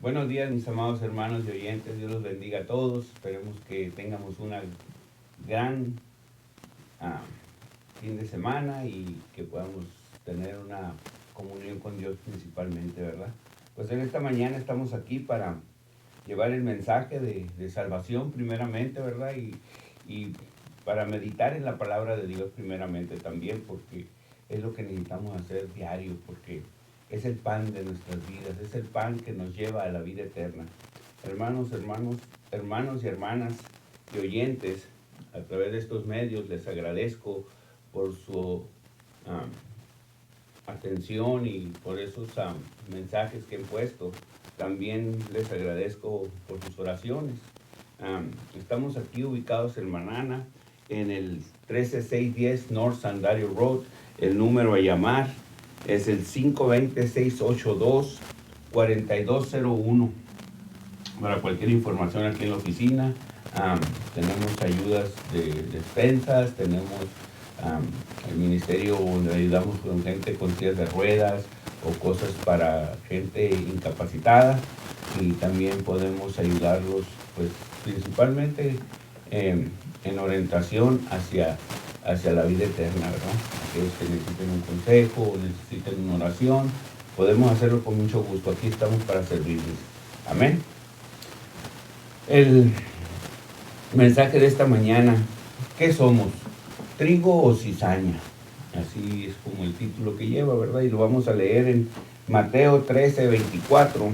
Buenos días, mis amados hermanos y oyentes. Dios los bendiga a todos. Esperemos que tengamos una gran ah, fin de semana y que podamos tener una comunión con Dios principalmente, ¿verdad? Pues en esta mañana estamos aquí para llevar el mensaje de salvación primeramente, ¿verdad? Y para meditar en la palabra de Dios primeramente también, porque es lo que necesitamos hacer diario, porque es el pan de nuestras vidas, es el pan que nos lleva a la vida eterna. Hermanos y hermanas y oyentes, a través de estos medios les agradezco por su atención y por esos mensajes que han puesto. También les agradezco por sus oraciones. Estamos aquí ubicados en Manana, en el 13610 North Sandario Road. El número a llamar es el 520-682-4201. Para cualquier información aquí en la oficina, tenemos ayudas de despensas, tenemos el ministerio donde ayudamos con gente con sillas de ruedas o cosas para gente incapacitada, y también podemos ayudarlos pues principalmente en orientación hacia la vida eterna, ¿verdad? Aquellos que necesiten un consejo o necesiten una oración, podemos hacerlo con mucho gusto. Aquí estamos para servirles. Amén. El mensaje de esta mañana: ¿qué somos? ¿Trigo o cizaña? Así es como el título que lleva, ¿verdad? Y lo vamos a leer en Mateo 13:24.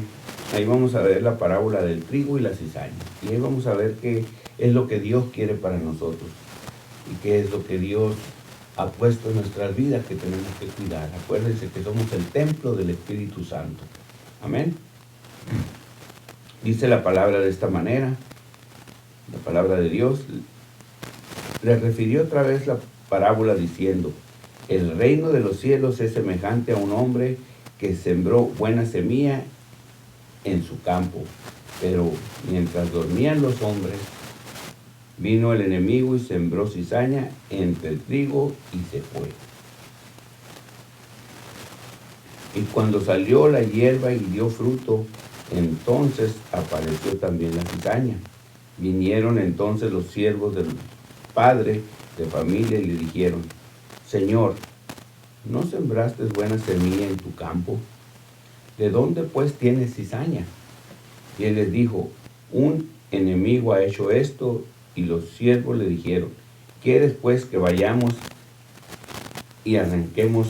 Ahí vamos a ver la parábola del trigo y la cizaña. Y ahí vamos a ver qué es lo que Dios quiere para nosotros y qué es lo que Dios ha puesto en nuestras vidas que tenemos que cuidar. Acuérdense que somos el templo del Espíritu Santo. Amén. Dice la palabra de esta manera, la palabra de Dios. Le refirió otra vez la parábola diciendo: el reino de los cielos es semejante a un hombre que sembró buena semilla en su campo, pero mientras dormían los hombres, vino el enemigo y sembró cizaña entre el trigo y se fue. Y cuando salió la hierba y dio fruto, entonces apareció también la cizaña. Vinieron entonces los siervos del padre de familia y le dijeron: Señor, ¿no sembraste buena semilla en tu campo? ¿De dónde pues tienes cizaña? Y él les dijo: un enemigo ha hecho esto. Y los siervos le dijeron: ¿quieres pues que vayamos y arranquemos?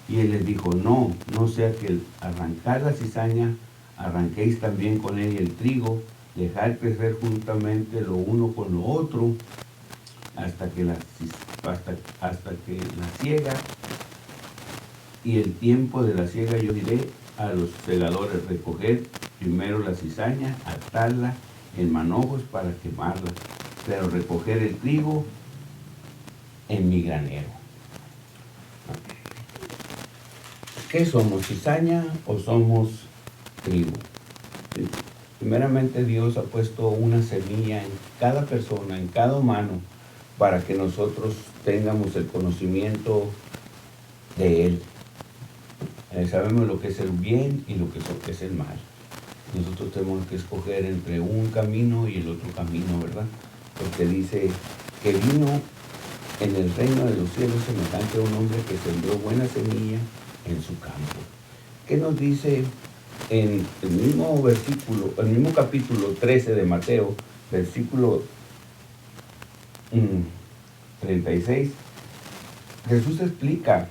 Y él les dijo: no sea que al arrancar la cizaña arranquéis también con ella el trigo. Dejar crecer juntamente lo uno con lo otro hasta que la siega. Y el tiempo de la siega yo diré a los segadores: recoger primero la cizaña, atarla en manojos para quemarla, pero recoger el trigo en mi granero. ¿Qué somos, cizaña o somos trigo? Primeramente, Dios ha puesto una semilla en cada persona, en cada humano, para que nosotros tengamos el conocimiento de Él. Sabemos lo que es el bien y lo que es el mal. Nosotros tenemos que escoger entre un camino y el otro camino, ¿verdad? Porque dice que vino en el reino de los cielos semejante a un hombre que sembró buena semilla en su campo. ¿Qué nos dice en el mismo versículo, el mismo capítulo 13 de Mateo, versículo 36? Jesús explica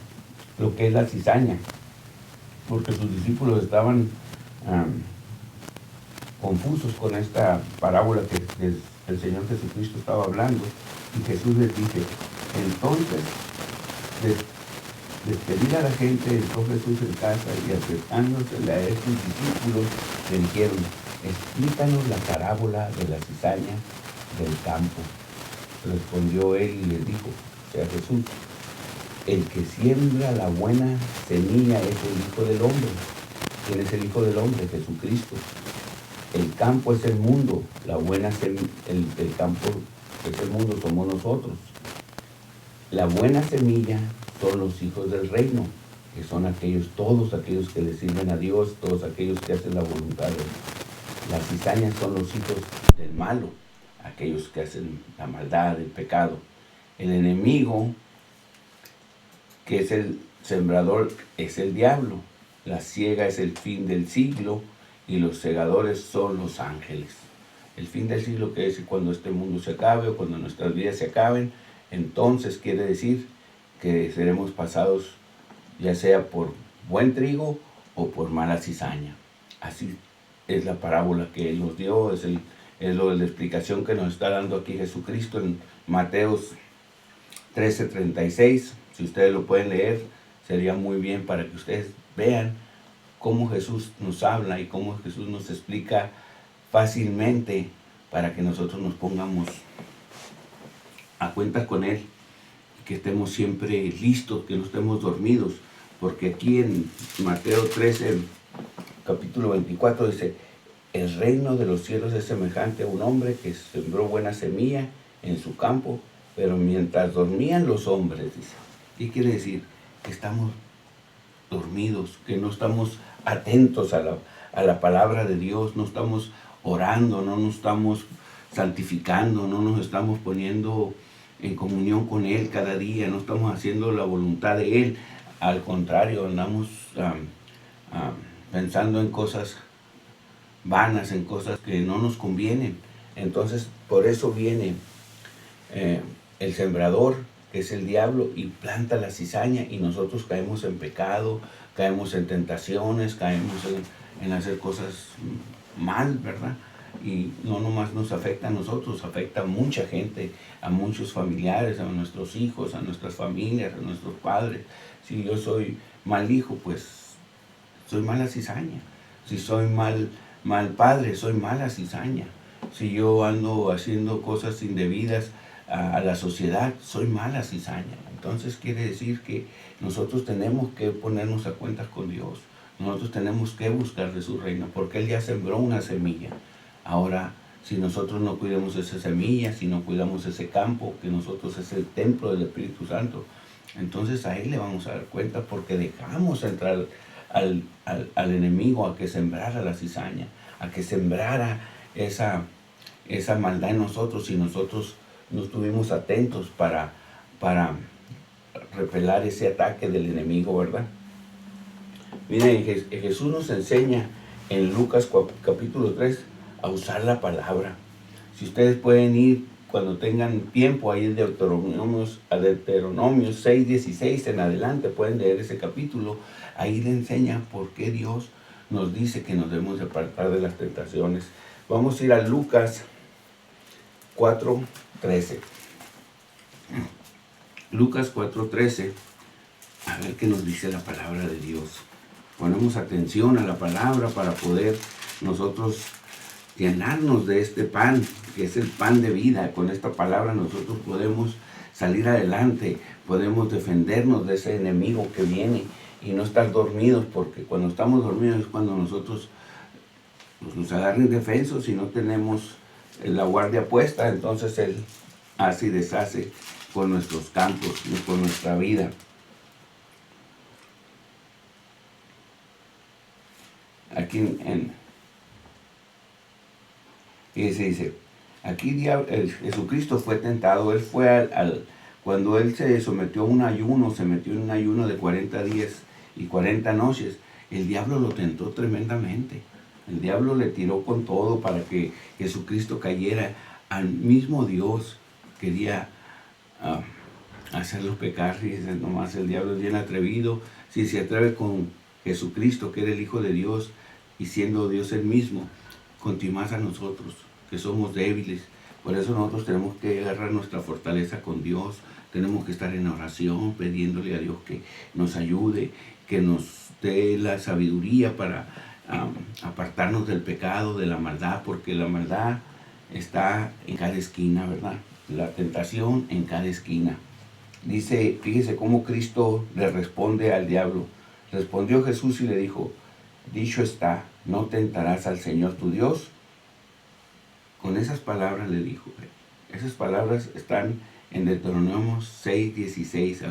lo que es la cizaña, porque sus discípulos estaban confusos con esta parábola que el Señor Jesucristo estaba hablando. Y Jesús les dice: entonces, despedir a la gente, entró Jesús en casa y acercándosele a estos discípulos le dijeron: explícanos la parábola de la cizaña del campo. Respondió él y les dijo, o sea Jesús: el que siembra la buena semilla es el Hijo del Hombre. ¿Quién es el Hijo del Hombre? Jesucristo. El campo es el mundo, la buena el campo es el mundo, somos nosotros. La buena semilla son los hijos del reino, que son todos aquellos que le sirven a Dios, todos aquellos que hacen la voluntad de Dios. Las cizañas son los hijos del malo, aquellos que hacen la maldad, el pecado. El enemigo, que es el sembrador, es el diablo. La siega es el fin del siglo y los segadores son los ángeles. El fin del siglo quiere decir cuando este mundo se acabe o cuando nuestras vidas se acaben, entonces quiere decir que seremos pasados ya sea por buen trigo o por mala cizaña. Así es la parábola que Él nos dio, es la explicación que nos está dando aquí Jesucristo en Mateos 13:36. Si ustedes lo pueden leer, sería muy bien para que ustedes vean cómo Jesús nos habla y cómo Jesús nos explica fácilmente para que nosotros nos pongamos a cuentas con Él, que estemos siempre listos, que no estemos dormidos, porque aquí en Mateo 13, capítulo 24 dice: el reino de los cielos es semejante a un hombre que sembró buena semilla en su campo, pero mientras dormían los hombres, dice. ¿Qué quiere decir? Que estamos dormidos, que no estamos atentos a la palabra de Dios, no estamos orando, no nos estamos santificando, no nos estamos poniendo en comunión con Él cada día, no estamos haciendo la voluntad de Él. Al contrario, andamos pensando en cosas vanas, en cosas que no nos convienen. Entonces, por eso viene el sembrador, que es el diablo, y planta la cizaña, y nosotros caemos en pecado, caemos en tentaciones, caemos en hacer cosas mal, ¿verdad? Y no nomás nos afecta a nosotros, afecta a mucha gente, a muchos familiares, a nuestros hijos, a nuestras familias, a nuestros padres. Si yo soy mal hijo, pues soy mala cizaña. Si soy mal padre, soy mala cizaña. Si yo ando haciendo cosas indebidas a la sociedad, soy mala cizaña. Entonces quiere decir que nosotros tenemos que ponernos a cuentas con Dios. Nosotros tenemos que buscar de su reino, porque Él ya sembró una semilla. Ahora, si nosotros no cuidamos esa semilla, si no cuidamos ese campo, que nosotros es el templo del Espíritu Santo, entonces a Él le vamos a dar cuenta, porque dejamos entrar al enemigo a que sembrara la cizaña, a que sembrara esa maldad en nosotros, y nosotros no estuvimos atentos para repelar ese ataque del enemigo, ¿verdad? Miren, Jesús nos enseña en Lucas capítulo 3 a usar la palabra. Si ustedes pueden ir cuando tengan tiempo ahí en Deuteronomio 6:16 en adelante, pueden leer ese capítulo. Ahí le enseña por qué Dios nos dice que nos debemos apartar de las tentaciones. Vamos a ir a Lucas 4:13. Lucas 4:13, a ver qué nos dice la palabra de Dios. Ponemos atención a la palabra para poder nosotros llenarnos de este pan, que es el pan de vida. Con esta palabra nosotros podemos salir adelante, podemos defendernos de ese enemigo que viene y no estar dormidos, porque cuando estamos dormidos es cuando nosotros nos agarran indefensos y no tenemos la guardia puesta. Entonces Él hace y deshace con nuestros campos y con nuestra vida. Aquí dice, aquí Jesucristo fue tentado. Él fue cuando Él se sometió a un ayuno, se metió en un ayuno de 40 días y 40 noches, el diablo lo tentó tremendamente. El diablo le tiró con todo para que Jesucristo cayera. Al mismo Dios quería hacerlos pecar. Y dice, nomás el diablo es bien atrevido. Si se atreve con Jesucristo, que era el Hijo de Dios, y siendo Dios el mismo, continuás a nosotros, que somos débiles. Por eso nosotros tenemos que agarrar nuestra fortaleza con Dios. Tenemos que estar en oración, pidiéndole a Dios que nos ayude, que nos dé la sabiduría para apartarnos del pecado, de la maldad, porque la maldad está en cada esquina, ¿verdad? La tentación en cada esquina. Dice, fíjese cómo Cristo le responde al diablo. Respondió Jesús y le dijo, dicho está, no tentarás al Señor tu Dios. Con esas palabras le dijo. Esas palabras están en Deuteronomio 6:16.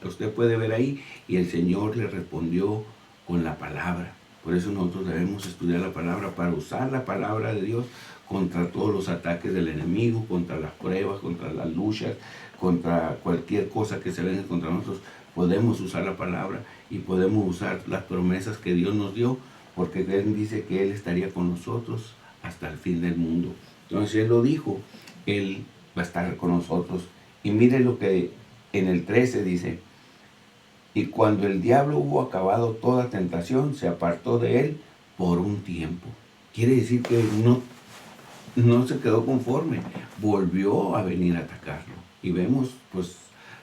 Usted puede ver ahí, y el Señor le respondió con la palabra. Por eso nosotros debemos estudiar la palabra, para usar la palabra de Dios contra todos los ataques del enemigo, contra las pruebas, contra las luchas, contra cualquier cosa que se venga contra nosotros. Podemos usar la palabra y podemos usar las promesas que Dios nos dio, porque Él dice que Él estaría con nosotros hasta el fin del mundo. Entonces Él lo dijo, Él va a estar con nosotros. Y mire lo que en el 13 dice: y cuando el diablo hubo acabado toda tentación, se apartó de él por un tiempo. Quiere decir que no se quedó conforme, volvió a venir a atacarlo. Y vemos pues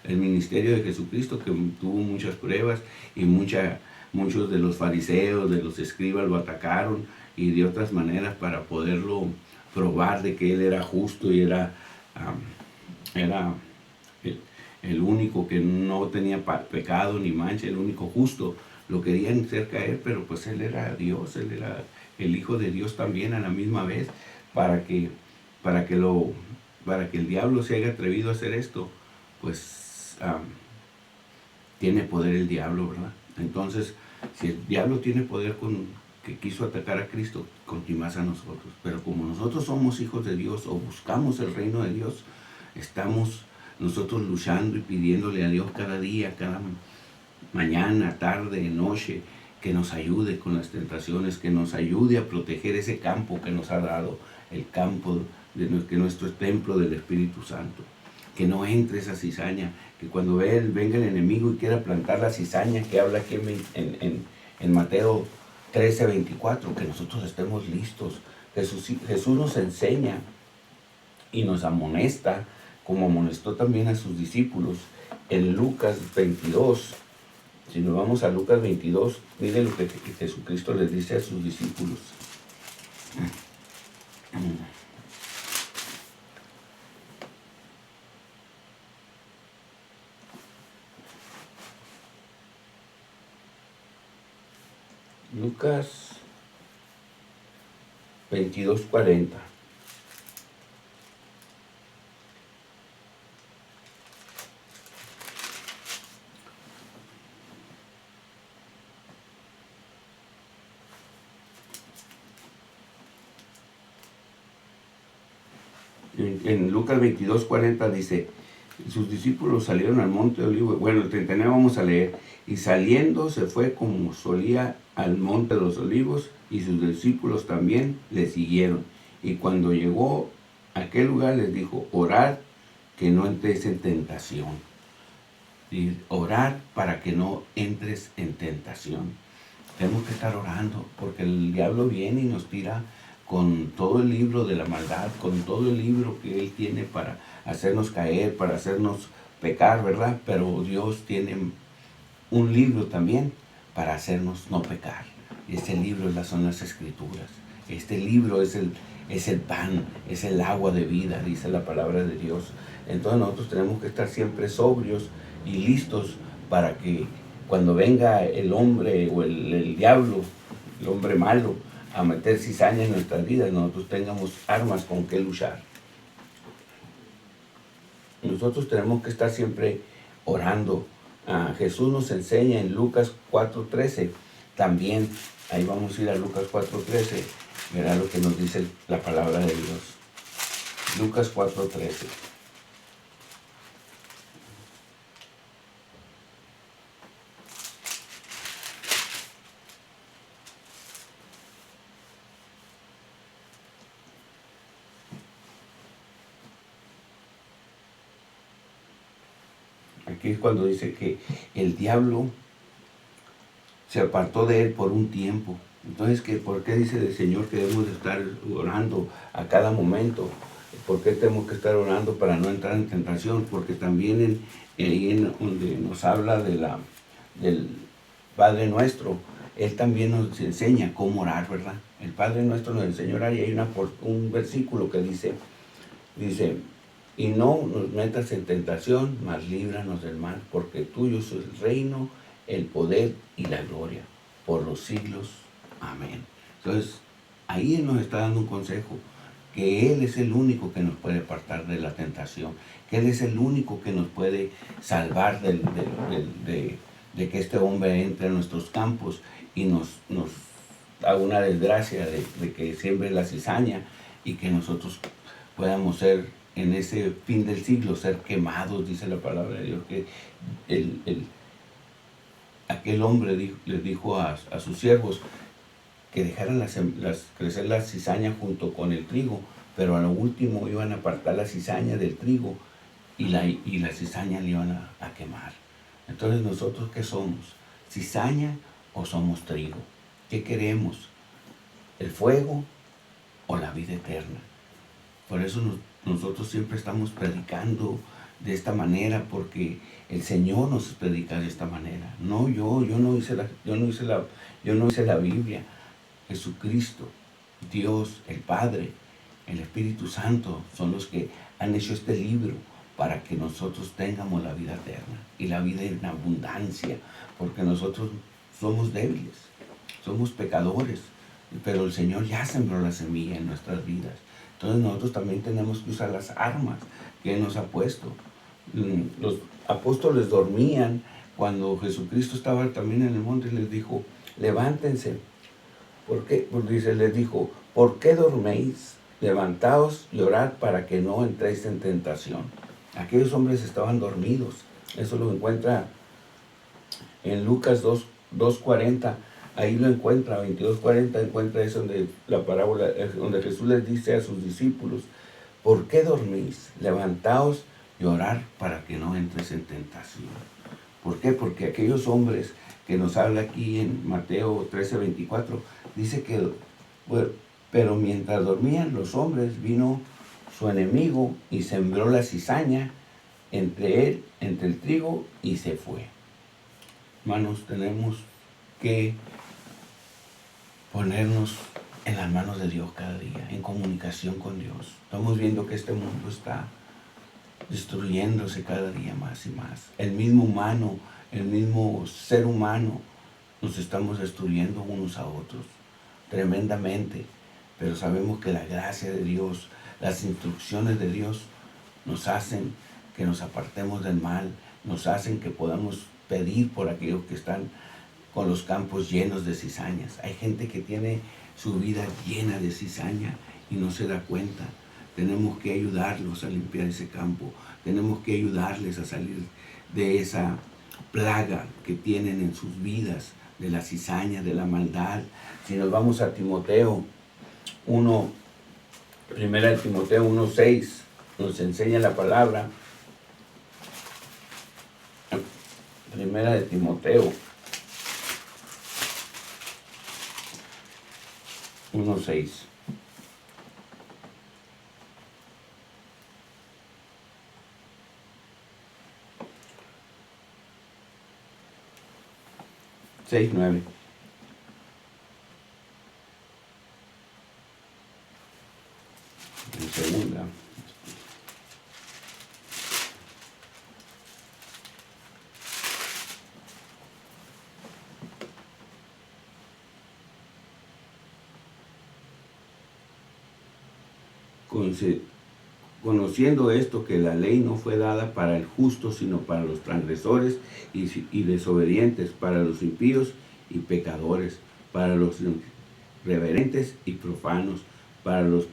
el ministerio de Jesucristo, que tuvo muchas pruebas, y muchos de los fariseos, de los escribas lo atacaron, y de otras maneras para poderlo probar de que él era justo y era el único que no tenía pecado ni mancha, el único justo. Lo querían hacer caer, pero pues él era Dios, él era el Hijo de Dios también a la misma vez, para que el diablo se haya atrevido a hacer esto, pues tiene poder el diablo, ¿verdad? Entonces, si el diablo tiene poder que quiso atacar a Cristo, con más a nosotros. Pero como nosotros somos hijos de Dios, o buscamos el reino de Dios, estamos nosotros luchando y pidiéndole a Dios cada día, cada mañana, tarde, noche, que nos ayude con las tentaciones, que nos ayude a proteger ese campo que nos ha dado, el campo que nuestro templo del Espíritu Santo. Que no entre esa cizaña, que cuando venga el enemigo y quiera plantar la cizaña que habla aquí en Mateo 13:24, que nosotros estemos listos. Jesús nos enseña y nos amonesta, como amonestó también a sus discípulos en Lucas 22. Si nos vamos a Lucas 22, mire lo que Jesucristo les dice a sus discípulos. Lucas 22:40. En Lucas 22:40 dice: sus discípulos salieron al monte de Olivos. Bueno, el 39 vamos a leer. Y saliendo se fue como solía al monte de los Olivos, y sus discípulos también le siguieron. Y cuando llegó a aquel lugar les dijo: orad que no entres en tentación. Y orar para que no entres en tentación. Tenemos que estar orando, porque el diablo viene y nos tira con todo el libro de la maldad, con todo el libro que él tiene para hacernos caer, para hacernos pecar, ¿verdad? Pero Dios tiene un libro también para hacernos no pecar. Y ese libro son las Escrituras. Este libro es el pan, es el agua de vida, dice la palabra de Dios. Entonces nosotros tenemos que estar siempre sobrios y listos para que cuando venga el hombre o el diablo, el hombre malo, a meter cizaña en nuestras vidas, nosotros tengamos armas con que luchar. Nosotros tenemos que estar siempre orando. Jesús nos enseña en Lucas 4:13, también, ahí vamos a ir a Lucas 4:13, verá lo que nos dice la palabra de Dios. Lucas 4:13. Aquí es cuando dice que el diablo se apartó de él por un tiempo. Entonces, ¿por qué dice el Señor que debemos de estar orando a cada momento? ¿Por qué tenemos que estar orando para no entrar en tentación? Porque también ahí donde nos habla del Padre Nuestro, Él también nos enseña cómo orar, ¿verdad? El Padre Nuestro nos enseña a orar, y hay un versículo que dice, y no nos metas en tentación, mas líbranos del mal, porque tuyo es el reino, el poder y la gloria, por los siglos. Amén. Entonces, ahí nos está dando un consejo, que Él es el único que nos puede apartar de la tentación, que Él es el único que nos puede salvar de que este hombre entre a nuestros campos y nos haga una desgracia de que siembre la cizaña y que nosotros podamos ser en ese fin del siglo, ser quemados, dice la palabra de Dios, que aquel hombre les dijo a sus siervos que dejaran crecer la cizaña junto con el trigo, pero a lo último iban a apartar la cizaña del trigo y la cizaña le iban a quemar. Entonces, ¿nosotros qué somos? ¿Cizaña o somos trigo? ¿Qué queremos? ¿El fuego o la vida eterna? Por eso nosotros siempre estamos predicando de esta manera, porque el Señor nos predica de esta manera. No yo no hice la Biblia. Jesucristo, Dios, el Padre, el Espíritu Santo son los que han hecho este libro para que nosotros tengamos la vida eterna y la vida en abundancia, porque nosotros somos débiles, somos pecadores, pero el Señor ya sembró la semilla en nuestras vidas. Entonces nosotros también tenemos que usar las armas que Él nos ha puesto. Los apóstoles dormían cuando Jesucristo estaba también en el monte y les dijo, levántense. ¿Por qué? Porque les dijo, ¿por qué dorméis? Levantaos y orad para que no entréis en tentación. Aquellos hombres estaban dormidos. Eso lo encuentra en Lucas 2:40. Ahí lo encuentra, 22:40, encuentra eso donde la parábola, donde Jesús les dice a sus discípulos, ¿por qué dormís? Levantaos y orad para que no entres en tentación. ¿Por qué? Porque aquellos hombres que nos habla aquí en Mateo 13:24, dice que, bueno, pero mientras dormían los hombres, vino su enemigo y sembró la cizaña entre el trigo, y se fue. Hermanos, tenemos que ponernos en las manos de Dios cada día, en comunicación con Dios. Estamos viendo que este mundo está destruyéndose cada día más y más. El mismo ser humano, nos estamos destruyendo unos a otros tremendamente, pero sabemos que la gracia de Dios, las instrucciones de Dios nos hacen que nos apartemos del mal, nos hacen que podamos pedir por aquellos que están con los campos llenos de cizañas. Hay gente que tiene su vida llena de cizaña y no se da cuenta. Tenemos que ayudarlos a limpiar ese campo, tenemos que ayudarles a salir de esa plaga que tienen en sus vidas, de la cizaña, de la maldad. Si nos vamos a Timoteo 1, primera de Timoteo 1:6, nos enseña la palabra. Primera de Timoteo 1:6. Seis, 9. En segunda. Conociendo esto, que la ley no fue dada para el justo, sino para los transgresores y desobedientes, para los impíos y pecadores, para los irreverentes y profanos, para los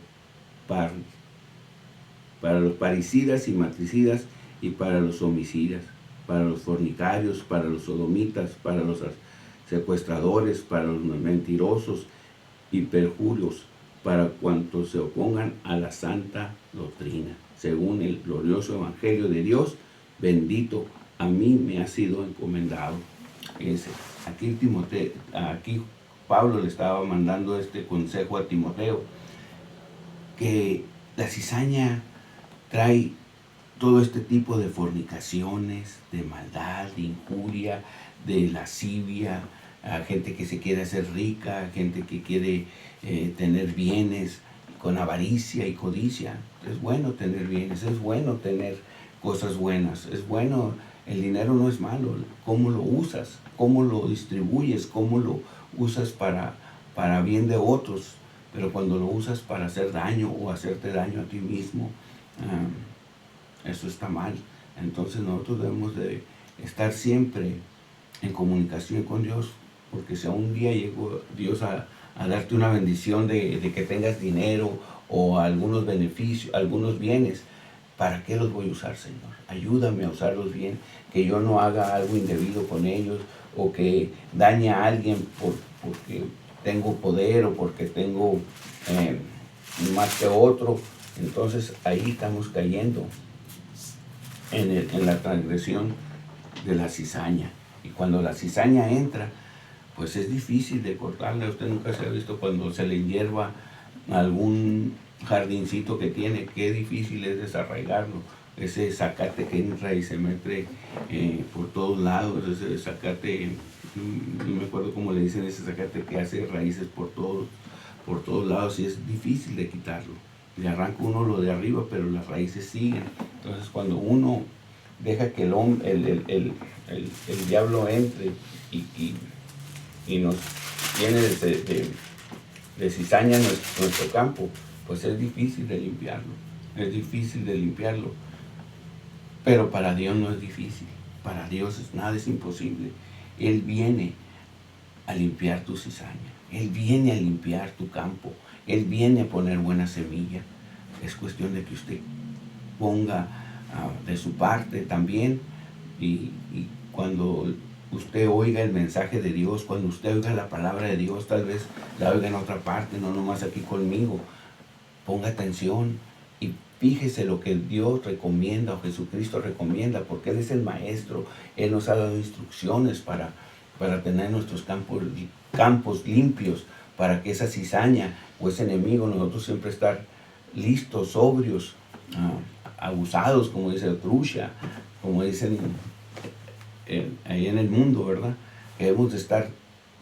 parricidas y matricidas, y para los homicidas, para los fornicarios, para los sodomitas, para los secuestradores, para los mentirosos y perjurios, para cuantos se opongan a la santa doctrina, según el glorioso evangelio de Dios, bendito a mí me ha sido encomendado. Aquí Pablo le estaba mandando este consejo a Timoteo, que la cizaña trae todo este tipo de fornicaciones, de maldad, de injuria, de lascivia, a gente que se quiere hacer rica, gente que quiere tener bienes con avaricia y codicia. Es bueno tener bienes, es bueno tener cosas buenas, es bueno, el dinero no es malo. ¿Cómo lo usas? ¿Cómo lo distribuyes? ¿Cómo lo usas para bien de otros? pero cuando lo usas para hacer daño o hacerte daño a ti mismo, eso está mal. Entonces nosotros debemos de estar siempre en comunicación con Dios, porque si a un día llegó Dios a darte una bendición de que tengas dinero o algunos beneficios, algunos bienes, ¿para qué los voy a usar, Señor? Ayúdame a usarlos bien, que yo no haga algo indebido con ellos o que dañe a alguien porque tengo poder o porque tengo más que otro. Entonces ahí estamos cayendo en la transgresión de la cizaña. Y cuando la cizaña entra, pues es difícil de cortarla. Usted nunca se ha visto cuando se le hierva algún jardincito que tiene, qué difícil es desarraigarlo. Ese zacate que entra y se mete por todos lados, ese zacate, no me acuerdo cómo le dicen, ese zacate que hace raíces por todos lados, y es difícil de quitarlo. Le arranca uno lo de arriba, pero las raíces siguen. Entonces cuando uno deja que el diablo entre y nos tiene de cizaña nuestro campo, pues es difícil de limpiarlo. Es difícil de limpiarlo. Pero para Dios no es difícil. Para Dios nada es imposible. Él viene a limpiar tu cizaña. Él viene a limpiar tu campo. Él viene a poner buena semilla. Es cuestión de que usted ponga de su parte también. Y cuando usted oiga el mensaje de Dios, cuando usted oiga la palabra de Dios, tal vez la oiga en otra parte, no nomás aquí conmigo, ponga atención y fíjese lo que Dios recomienda o Jesucristo recomienda, porque Él es el Maestro. Él nos ha dado instrucciones para tener nuestros campos limpios, para que esa cizaña o ese enemigo, nosotros siempre estar listos, sobrios, abusados, como dice Trucha, como dicen ahí en el mundo, ¿verdad? Debemos de estar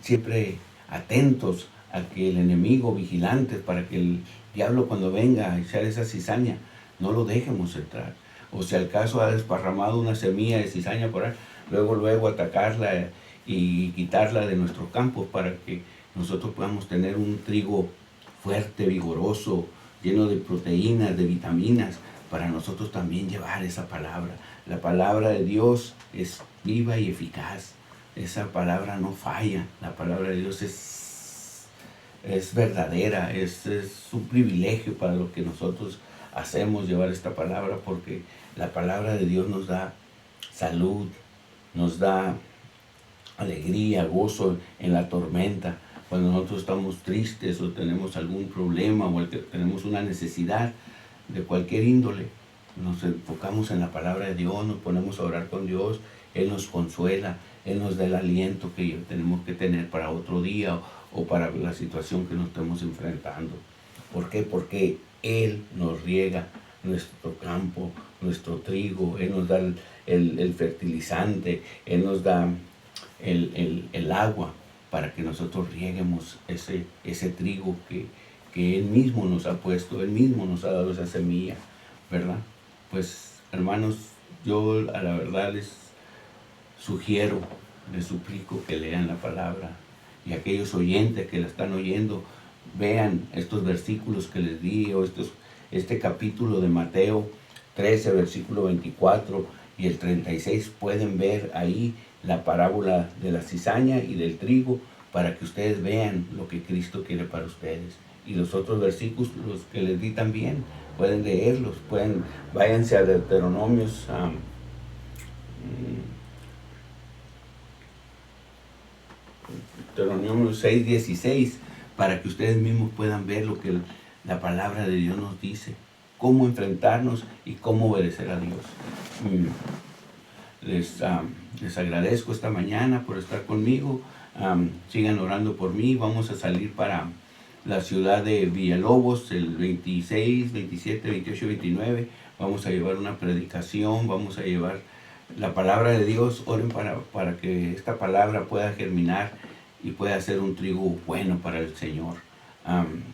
siempre atentos a que el enemigo, vigilantes, para que el diablo cuando venga a echar esa cizaña, no lo dejemos entrar. O si al caso ha desparramado una semilla de cizaña por ahí, luego atacarla y quitarla de nuestros campos para que nosotros podamos tener un trigo fuerte, vigoroso, lleno de proteínas, de vitaminas, para nosotros también llevar esa palabra. La palabra de Dios es viva y eficaz. Esa palabra no falla. La palabra de Dios es verdadera. Es un privilegio para lo que nosotros hacemos, llevar esta palabra, porque la palabra de Dios nos da salud, nos da alegría, gozo en la tormenta. Cuando nosotros estamos tristes o tenemos algún problema o tenemos una necesidad de cualquier índole, nos enfocamos en la palabra de Dios, nos ponemos a orar con Dios, Él nos consuela, Él nos da el aliento que tenemos que tener para otro día o para la situación que nos estemos enfrentando. ¿Por qué? Porque Él nos riega nuestro campo, nuestro trigo, Él nos da el fertilizante, Él nos da el agua para que nosotros rieguemos ese trigo que Él mismo nos ha puesto, Él mismo nos ha dado esa semilla, ¿verdad? Pues, hermanos, yo a la verdad les sugiero, les suplico que lean la palabra, y aquellos oyentes que la están oyendo, vean estos versículos que les di, o este capítulo de Mateo 13, versículo 24 y el 36, pueden ver ahí la parábola de la cizaña y del trigo, para que ustedes vean lo que Cristo quiere para ustedes. Y los otros versículos que les di también, pueden leerlos, váyanse a Deuteronomios, Deuteronomio 6, 16, para que ustedes mismos puedan ver lo que la palabra de Dios nos dice, cómo enfrentarnos y cómo obedecer a Dios. Les agradezco esta mañana por estar conmigo. Sigan orando por mí. Vamos a salir para la ciudad de Villalobos el 26, 27, 28 y 29. Vamos a llevar una predicación, vamos a llevar la palabra de Dios. Oren para que esta palabra pueda germinar y pueda ser un trigo bueno para el Señor.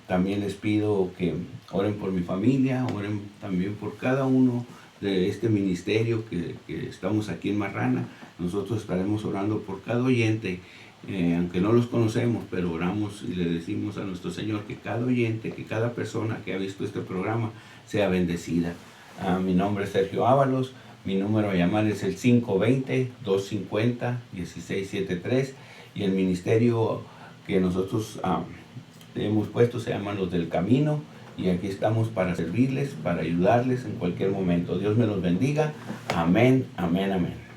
También les pido que oren por mi familia, oren también por cada uno de este ministerio que estamos aquí en Marrana. Nosotros estaremos orando por cada oyente, aunque no los conocemos, pero oramos y le decimos a nuestro Señor que cada oyente, que cada persona que ha visto este programa sea bendecida. Mi nombre es Sergio Ábalos, mi número a llamar es el 520-250-1673 y el ministerio que nosotros hemos puesto se llama Los del Camino, y aquí estamos para servirles, para ayudarles en cualquier momento. Dios me los bendiga. Amén, amén, amén.